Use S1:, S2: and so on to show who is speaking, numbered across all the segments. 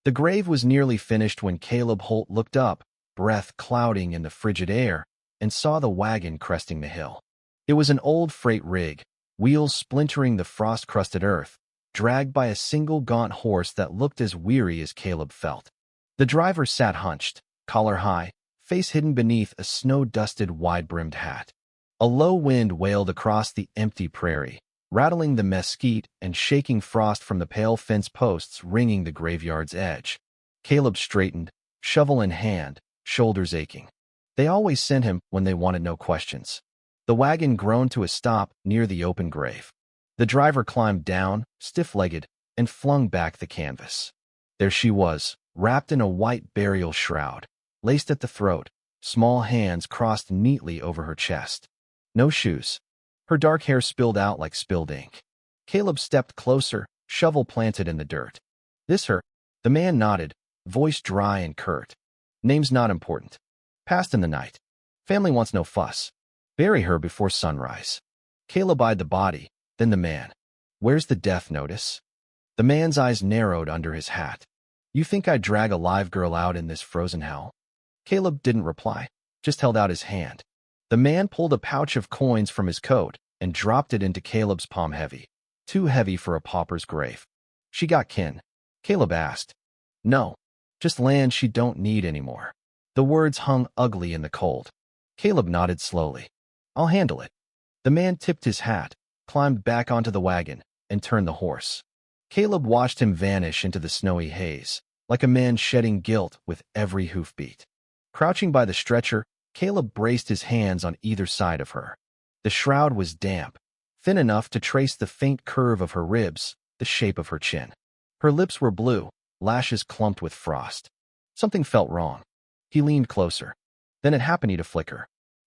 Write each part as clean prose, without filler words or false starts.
S1: The grave was nearly finished when Caleb Holt looked up, breath clouding in the frigid air, and saw the wagon cresting the hill. It was an old freight rig, wheels splintering the frost-crusted earth, dragged by a single gaunt horse that looked as weary as Caleb felt. The driver sat hunched, collar high, face hidden beneath a snow-dusted wide-brimmed hat. A low wind wailed across the empty prairie, rattling the mesquite and shaking frost from the pale fence posts ringing the graveyard's edge. Caleb straightened, shovel in hand, shoulders aching. They always sent him when they wanted no questions. The wagon groaned to a stop near the open grave. The driver climbed down, stiff-legged, and flung back the canvas. There she was, wrapped in a white burial shroud, laced at the throat, small hands crossed neatly over her chest. No shoes. Her dark hair spilled out like spilled ink. Caleb stepped closer, shovel planted in the dirt. "This her?" The man nodded, voice dry and curt. "Name's not important. Passed in the night. Family wants no fuss. Bury her before sunrise." Caleb eyed the body, then the man. "Where's the death notice?" The man's eyes narrowed under his hat. "You think I'd drag a live girl out in this frozen hell?" Caleb didn't reply, just held out his hand. The man pulled a pouch of coins from his coat and dropped it into Caleb's palm heavy. Too heavy for a pauper's grave. "She got kin?" Caleb asked. "No. Just land she don't need anymore." The words hung ugly in the cold. Caleb nodded slowly. "I'll handle it." The man tipped his hat, climbed back onto the wagon, and turned the horse. Caleb watched him vanish into the snowy haze, like a man shedding guilt with every hoofbeat. Crouching by the stretcher, Caleb braced his hands on either side of her. The shroud was damp, thin enough to trace the faint curve of her ribs, the shape of her chin. Her lips were blue, lashes clumped with frost. Something felt wrong. He leaned closer. Then it happened to flicker.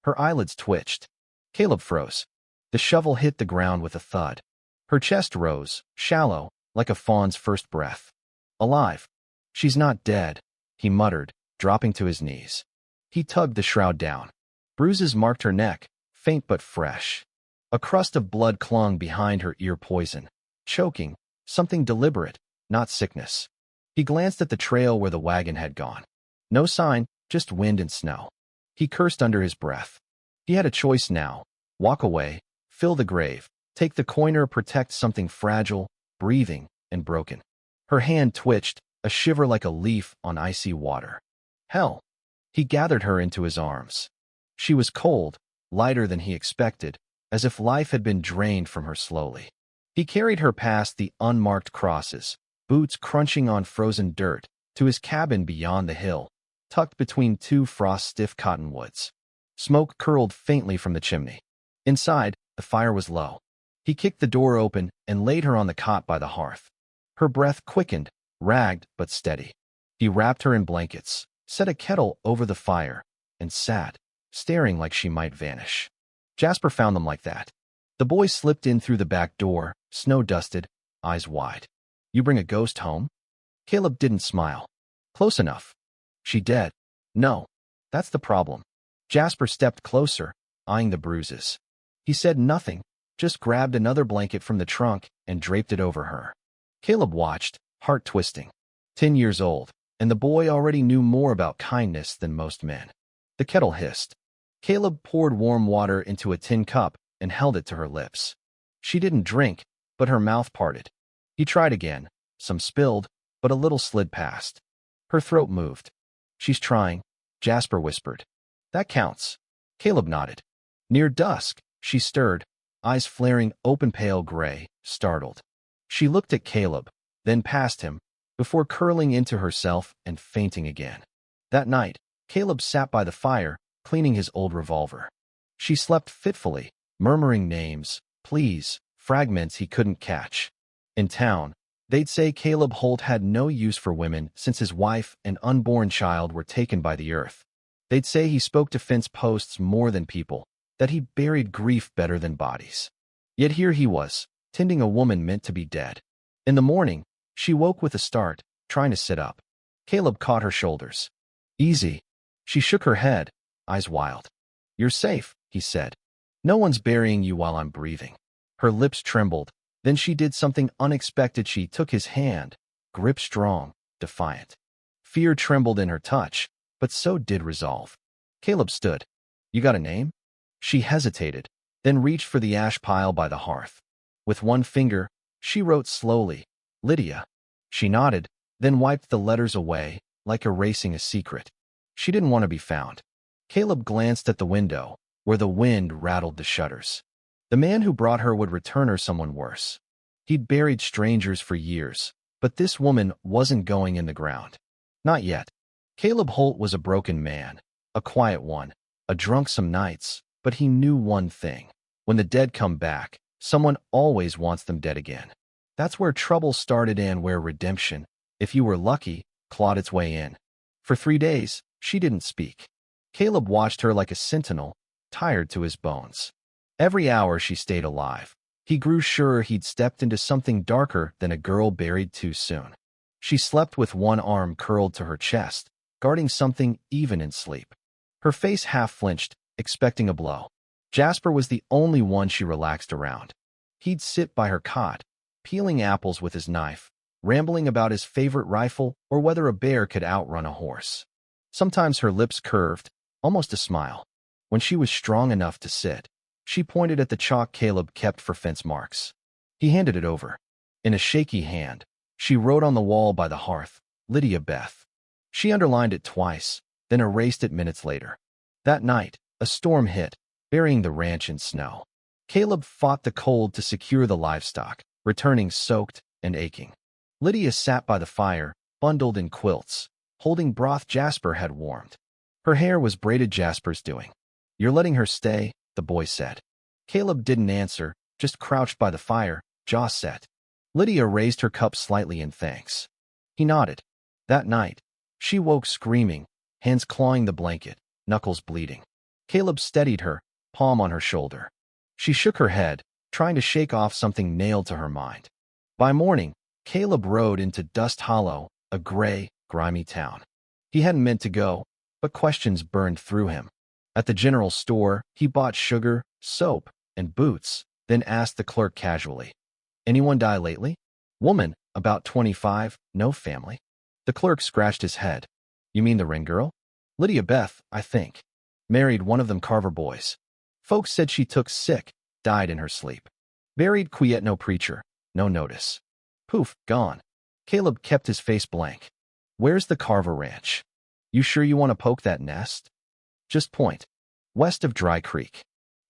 S1: Her eyelids twitched. Caleb froze. The shovel hit the ground with a thud. Her chest rose, shallow, like a fawn's first breath. "Alive. She's not dead," he muttered, dropping to his knees. He tugged the shroud down. Bruises marked her neck, faint but fresh. A crust of blood clung behind her ear poison. Choking, something deliberate, not sickness. He glanced at the trail where the wagon had gone. No sign, just wind and snow. He cursed under his breath. He had a choice now. Walk away, fill the grave, take the coin or protect something fragile, breathing, and broken. Her hand twitched, a shiver like a leaf on icy water. Hell! He gathered her into his arms. She was cold, lighter than he expected, as if life had been drained from her slowly. He carried her past the unmarked crosses, boots crunching on frozen dirt, to his cabin beyond the hill, tucked between two frost-stiff cottonwoods. Smoke curled faintly from the chimney. Inside, the fire was low. He kicked the door open and laid her on the cot by the hearth. Her breath quickened, ragged but steady. He wrapped her in blankets, set a kettle over the fire, and sat, staring like she might vanish. Jasper found them like that. The boy slipped in through the back door, snow-dusted, eyes wide. "You bring a ghost home?" Caleb didn't smile. "Close enough." "She dead?" "No. That's the problem." Jasper stepped closer, eyeing the bruises. He said nothing, just grabbed another blanket from the trunk and draped it over her. Caleb watched, heart twisting. 10 years old, and the boy already knew more about kindness than most men. The kettle hissed. Caleb poured warm water into a tin cup and held it to her lips. She didn't drink, but her mouth parted. He tried again. Some spilled, but a little slid past. Her throat moved. "She's trying," Jasper whispered. "That counts." Caleb nodded. Near dusk, she stirred, eyes flaring open pale gray, startled. She looked at Caleb, then past him, before curling into herself and fainting again. That night, Caleb sat by the fire, cleaning his old revolver. She slept fitfully, murmuring names, pleas, fragments he couldn't catch. In town, they'd say Caleb Holt had no use for women since his wife and unborn child were taken by the earth. They'd say he spoke to fence posts more than people, that he buried grief better than bodies. Yet here he was, tending a woman meant to be dead. In the morning, she woke with a start, trying to sit up. Caleb caught her shoulders. "Easy." She shook her head, eyes wild. "You're safe," he said. "No one's burying you while I'm breathing." Her lips trembled. Then she did something unexpected. She took his hand, gripped strong, defiant. Fear trembled in her touch, but so did resolve. Caleb stood. You got a name? She hesitated, then reached for the ash pile by the hearth. With one finger, she wrote slowly, Lydia. She nodded, then wiped the letters away, like erasing a secret. She didn't want to be found. Caleb glanced at the window, where the wind rattled the shutters. The man who brought her would return her someone worse. He'd buried strangers for years, but this woman wasn't going in the ground. Not yet. Caleb Holt was a broken man, a quiet one, a drunk some nights, but he knew one thing. When the dead come back, someone always wants them dead again. That's where trouble started and where redemption, if you were lucky, clawed its way in. For 3 days, she didn't speak. Caleb watched her like a sentinel, tired to his bones. Every hour she stayed alive, he grew sure he'd stepped into something darker than a girl buried too soon. She slept with one arm curled to her chest, guarding something even in sleep. Her face half flinched, expecting a blow. Jasper was the only one she relaxed around. He'd sit by her cot, peeling apples with his knife, rambling about his favorite rifle or whether a bear could outrun a horse. Sometimes her lips curved, almost a smile. When she was strong enough to sit, she pointed at the chalk Caleb kept for fence marks. He handed it over. In a shaky hand, she wrote on the wall by the hearth, Lydia Beth. She underlined it twice, then erased it minutes later. That night, a storm hit, burying the ranch in snow. Caleb fought the cold to secure the livestock, returning soaked and aching. Lydia sat by the fire, bundled in quilts, holding broth Jasper had warmed. Her hair was braided Jasper's doing. You're letting her stay, the boy said. Caleb didn't answer, just crouched by the fire, jaw set. Lydia raised her cup slightly in thanks. He nodded. That night, she woke screaming, hands clawing the blanket, knuckles bleeding. Caleb steadied her, palm on her shoulder. She shook her head, trying to shake off something nailed to her mind. By morning, Caleb rode into Dust Hollow, a gray, grimy town. He hadn't meant to go, but questions burned through him. At the general store, he bought sugar, soap, and boots, then asked the clerk casually, Anyone die lately? Woman, about 25, no family. The clerk scratched his head. You mean the ring girl? Lydia Beth, I think. Married one of them Carver boys. Folks said she took sick, died in her sleep. Buried quiet, no preacher, no notice. Poof, gone. Caleb kept his face blank. Where's the Carver ranch? You sure you want to poke that nest? Just point. West of Dry Creek.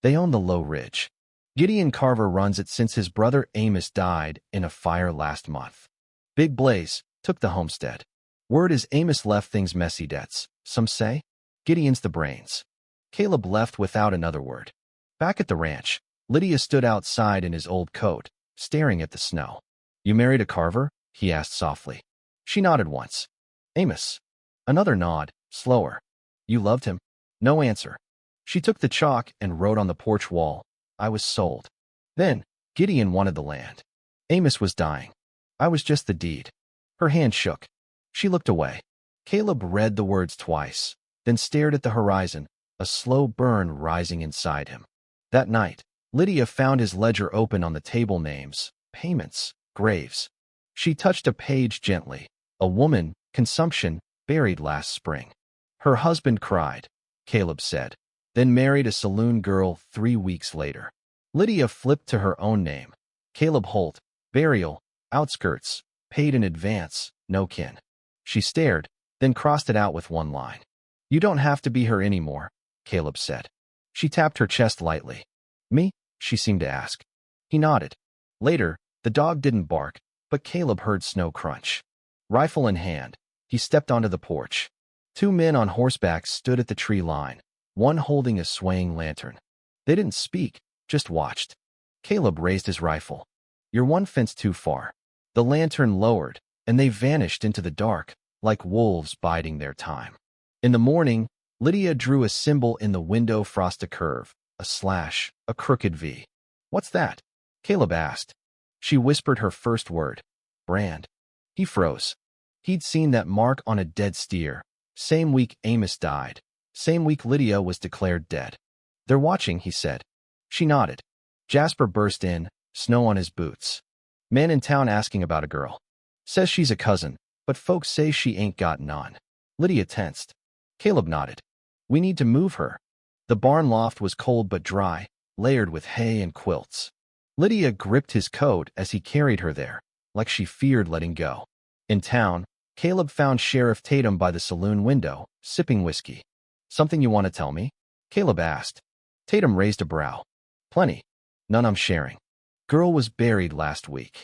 S1: They own the low ridge. Gideon Carver runs it since his brother Amos died in a fire last month. Big Blaze took the homestead. Word is Amos left things messy debts, some say. Gideon's the brains. Caleb left without another word. Back at the ranch, Lydia stood outside in his old coat, staring at the snow. You married a Carver? He asked softly. She nodded once. Amos. Another nod, slower. You loved him? No answer. She took the chalk and wrote on the porch wall, I was sold. Then, Gideon wanted the land. Amos was dying. I was just the deed. Her hand shook. She looked away. Caleb read the words twice, then stared at the horizon, a slow burn rising inside him. That night, Lydia found his ledger open on the table names, payments, graves. She touched a page gently. A woman, consumption, buried last spring. Her husband cried, Caleb said, then married a saloon girl 3 weeks later. Lydia flipped to her own name. Caleb Holt, burial, outskirts, paid in advance, no kin. She stared, then crossed it out with one line. You don't have to be her anymore, Caleb said. She tapped her chest lightly. Me? She seemed to ask. He nodded. Later, the dog didn't bark, but Caleb heard snow crunch. Rifle in hand, he stepped onto the porch. 2 men on horseback stood at the tree line, one holding a swaying lantern. They didn't speak, just watched. Caleb raised his rifle. You're one fence too far. The lantern lowered, and they vanished into the dark, like wolves biding their time. In the morning, Lydia drew a symbol in the window frost, a curve, a slash, a crooked V. What's that? Caleb asked. She whispered her first word. Brand. He froze. He'd seen that mark on a dead steer. Same week Amos died. Same week Lydia was declared dead. They're watching, he said. She nodded. Jasper burst in, snow on his boots. Man in town asking about a girl. Says she's a cousin, but folks say she ain't got none. Lydia tensed. Caleb nodded. We need to move her. The barn loft was cold but dry, layered with hay and quilts. Lydia gripped his coat as he carried her there, like she feared letting go. In town, Caleb found Sheriff Tatum by the saloon window, sipping whiskey. Something you want to tell me? Caleb asked. Tatum raised a brow. Plenty. None I'm sharing. Girl was buried last week.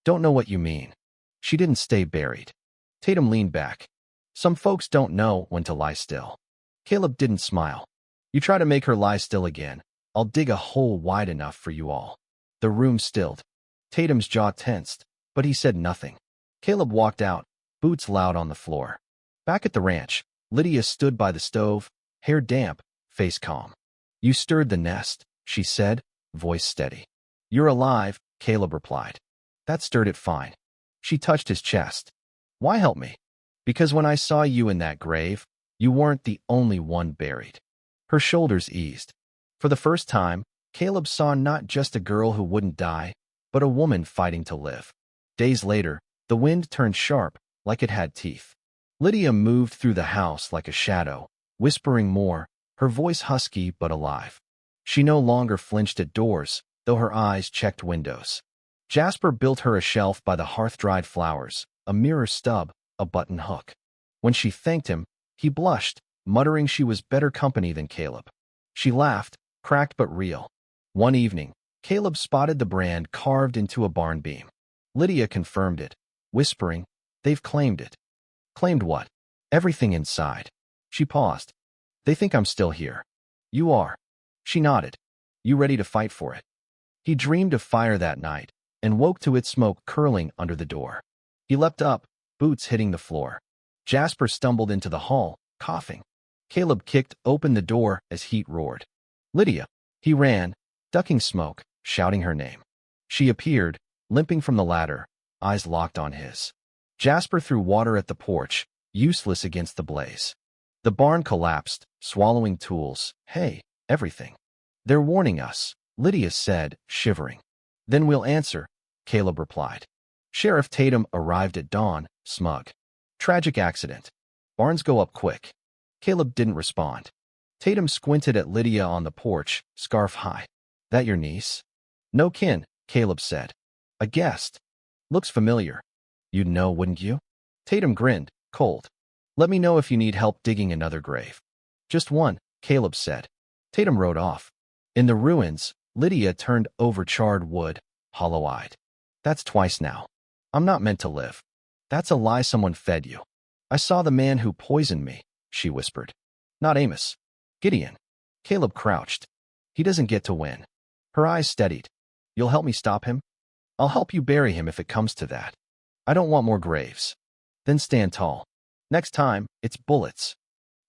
S1: Don't know what you mean. She didn't stay buried. Tatum leaned back. Some folks don't know when to lie still. Caleb didn't smile. You try to make her lie still again, I'll dig a hole wide enough for you all. The room stilled. Tatum's jaw tensed, but he said nothing. Caleb walked out, boots loud on the floor. Back at the ranch, Lydia stood by the stove, hair damp, face calm. You stirred the nest, she said, voice steady. You're alive, Caleb replied. That stirred it fine. She touched his chest. Why help me? Because when I saw you in that grave, you weren't the only one buried. Her shoulders eased. For the first time, Caleb saw not just a girl who wouldn't die, but a woman fighting to live. Days later, the wind turned sharp, like it had teeth. Lydia moved through the house like a shadow, whispering more, her voice husky but alive. She no longer flinched at doors, though her eyes checked windows. Jasper built her a shelf by the hearth-dried flowers, a mirror stub, a button hook. When she thanked him, he blushed, muttering she was better company than Caleb. She laughed, cracked but real. One evening, Caleb spotted the brand carved into a barn beam. Lydia confirmed it, whispering, They've claimed it. Claimed what? Everything inside. She paused. They think I'm still here. You are. She nodded. You ready to fight for it? He dreamed of fire that night, and woke to its smoke curling under the door. He leapt up, boots hitting the floor. Jasper stumbled into the hall, coughing. Caleb kicked open the door as heat roared. Lydia. He ran, ducking smoke, shouting her name. She appeared, limping from the ladder, eyes locked on his. Jasper threw water at the porch, useless against the blaze. The barn collapsed, swallowing tools, hay, everything. They're warning us, Lydia said, shivering. Then we'll answer, Caleb replied. Sheriff Tatum arrived at dawn, smug. Tragic accident. Barns go up quick. Caleb didn't respond. Tatum squinted at Lydia on the porch, scarf high. That your niece? No kin, Caleb said. A guest. Looks familiar. You'd know, wouldn't you? Tatum grinned, cold. Let me know if you need help digging another grave. Just one, Caleb said. Tatum rode off. In the ruins, Lydia turned over charred wood, hollow-eyed. That's twice now. I'm not meant to live. That's a lie someone fed you. I saw the man who poisoned me, she whispered. Not Amos. Gideon. Caleb crouched. He doesn't get to win. Her eyes steadied. You'll help me stop him? I'll help you bury him if it comes to that. I don't want more graves. Then stand tall. Next time, it's bullets.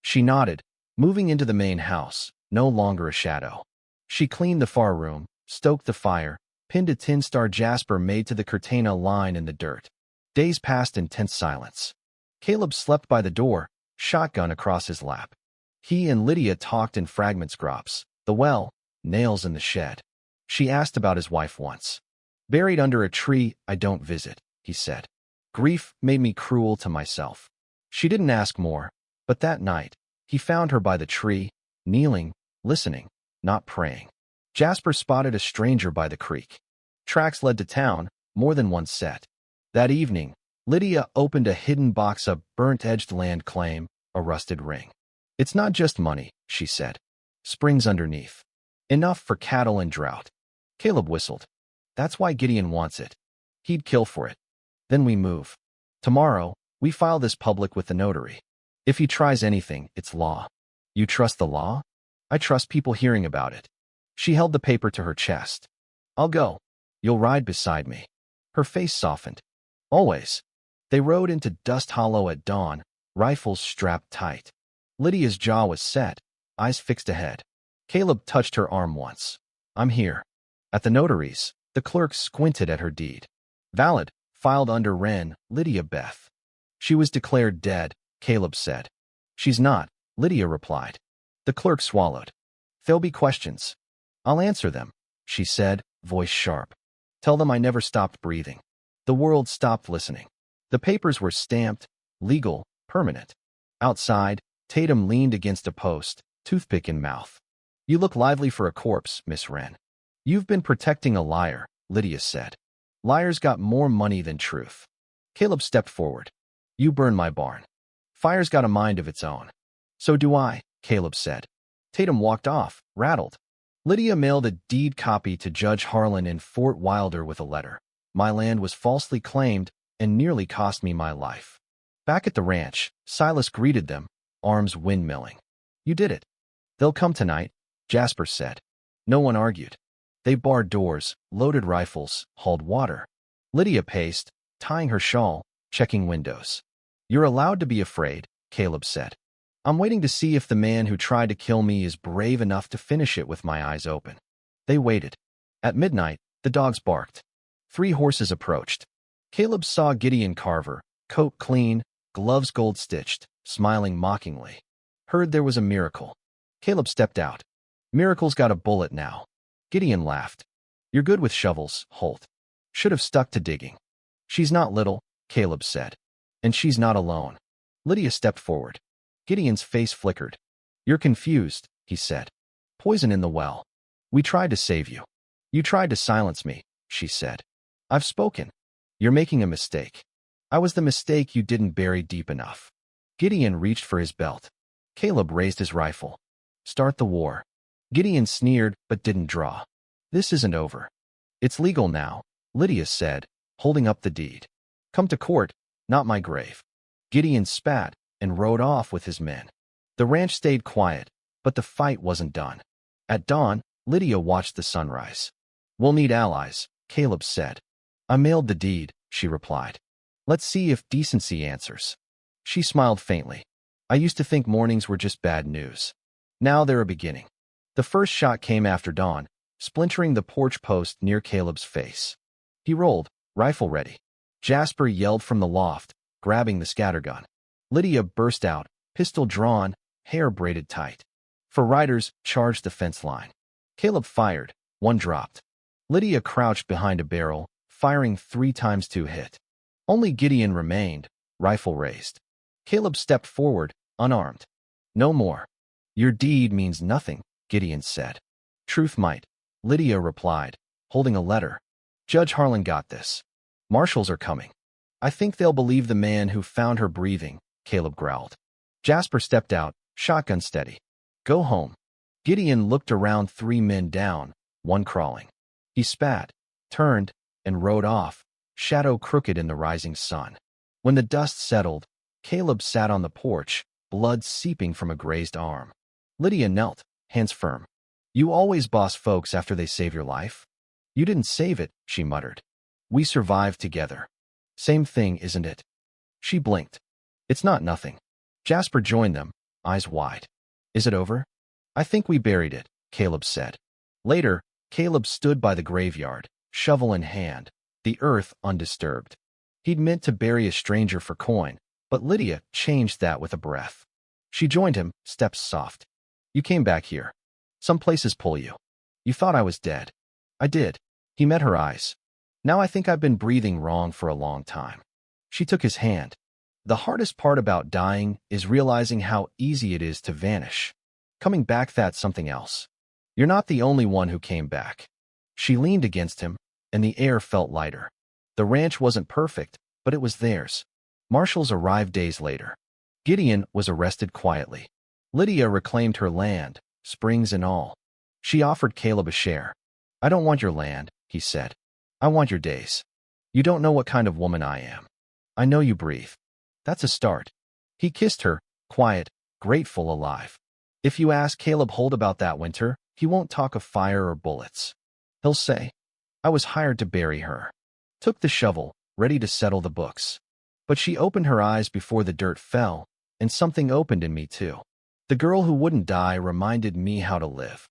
S1: She nodded, moving into the main house, no longer a shadow. She cleaned the far room, stoked the fire, pinned a tin star Jasper made to the curtaina line in the dirt. Days passed in tense silence. Caleb slept by the door, shotgun across his lap. He and Lydia talked in fragment scraps, the well, nails in the shed. She asked about his wife once. Buried under a tree I don't visit, he said. Grief made me cruel to myself. She didn't ask more, but that night, he found her by the tree, kneeling, listening, not praying. Jasper spotted a stranger by the creek. Tracks led to town, more than one set. That evening, Lydia opened a hidden box of burnt-edged land claim, a rusted ring. It's not just money, she said. Springs underneath. Enough for cattle and drought. Caleb whistled. That's why Gideon wants it. He'd kill for it. Then we move. Tomorrow, we file this public with the notary. If he tries anything, it's law. You trust the law? I trust people hearing about it. She held the paper to her chest. I'll go. You'll ride beside me. Her face softened. Always. They rode into Dust Hollow at dawn, rifles strapped tight. Lydia's jaw was set, eyes fixed ahead. Caleb touched her arm once. I'm here. At the notary's, the clerk squinted at her deed. Valid, filed under Wren, Lydia Beth. She was declared dead, Caleb said. She's not, Lydia replied. The clerk swallowed. There'll be questions. I'll answer them, she said, voice sharp. Tell them I never stopped breathing. The world stopped listening. The papers were stamped, legal, permanent. Outside, Tatum leaned against a post, toothpick in mouth. You look lively for a corpse, Miss Wren. You've been protecting a liar, Lydia said. Liars got more money than truth. Caleb stepped forward. You burn my barn. Fire's got a mind of its own. So do I, Caleb said. Tatum walked off, rattled. Lydia mailed a deed copy to Judge Harlan in Fort Wilder with a letter. My land was falsely claimed and nearly cost me my life. Back at the ranch, Silas greeted them, arms windmilling. You did it. They'll come tonight, Jasper said. No one argued. They barred doors, loaded rifles, hauled water. Lydia paced, tying her shawl, checking windows. You're allowed to be afraid, Caleb said. I'm waiting to see if the man who tried to kill me is brave enough to finish it with my eyes open. They waited. At midnight, the dogs barked. 3 horses approached. Caleb saw Gideon Carver, coat clean, gloves gold-stitched, smiling mockingly. Heard there was a miracle. Caleb stepped out. Miracle's got a bullet now. Gideon laughed. You're good with shovels, Holt. Should have stuck to digging. She's not little, Caleb said. And she's not alone. Lydia stepped forward. Gideon's face flickered. You're confused, he said. Poison in the well. We tried to save you. You tried to silence me, she said. I've spoken. You're making a mistake. I was the mistake you didn't bury deep enough. Gideon reached for his belt. Caleb raised his rifle. Start the war. Gideon sneered but didn't draw. This isn't over. It's legal now, Lydia said, holding up the deed. Come to court, not my grave. Gideon spat and rode off with his men. The ranch stayed quiet, but the fight wasn't done. At dawn, Lydia watched the sunrise. We'll need allies, Caleb said. I mailed the deed, she replied. Let's see if decency answers. She smiled faintly. I used to think mornings were just bad news. Now they're a beginning. The first shot came after dawn, splintering the porch post near Caleb's face. He rolled, rifle ready. Jasper yelled from the loft, grabbing the scattergun. Lydia burst out, pistol drawn, hair braided tight. 4 riders charged the fence line. Caleb fired, 1 dropped. Lydia crouched behind a barrel, firing 3 times 2 hit. Only Gideon remained, rifle raised. Caleb stepped forward, unarmed. No more. Your deed means nothing, Gideon said. Truth might, Lydia replied, holding a letter. Judge Harlan got this. Marshals are coming. I think they'll believe the man who found her breathing, Caleb growled. Jasper stepped out, shotgun steady. Go home. Gideon looked around 3 men down, 1 crawling. He spat, turned, and rode off, shadow crooked in the rising sun. When the dust settled, Caleb sat on the porch, blood seeping from a grazed arm. Lydia knelt, hands firm. You always boss folks after they save your life. You didn't save it, she muttered. We survived together. Same thing, isn't it? She blinked. It's not nothing. Jasper joined them, eyes wide. Is it over? I think we buried it, Caleb said. Later, Caleb stood by the graveyard, shovel in hand, the earth undisturbed. He'd meant to bury a stranger for coin, but Lydia changed that with a breath. She joined him, steps soft. You came back here. Some places pull you. You thought I was dead. I did. He met her eyes. Now I think I've been breathing wrong for a long time. She took his hand. The hardest part about dying is realizing how easy it is to vanish. Coming back, that's something else. You're not the only one who came back. She leaned against him, and the air felt lighter. The ranch wasn't perfect, but it was theirs. Marshals arrived days later. Gideon was arrested quietly. Lydia reclaimed her land, springs and all. She offered Caleb a share. I don't want your land, he said. I want your days. You don't know what kind of woman I am. I know you breathe. That's a start. He kissed her, quiet, grateful, alive. If you ask Caleb Holt about that winter, he won't talk of fire or bullets. He'll say, I was hired to bury her. Took the shovel, ready to settle the books. But she opened her eyes before the dirt fell, and something opened in me too. The girl who wouldn't die reminded me how to live.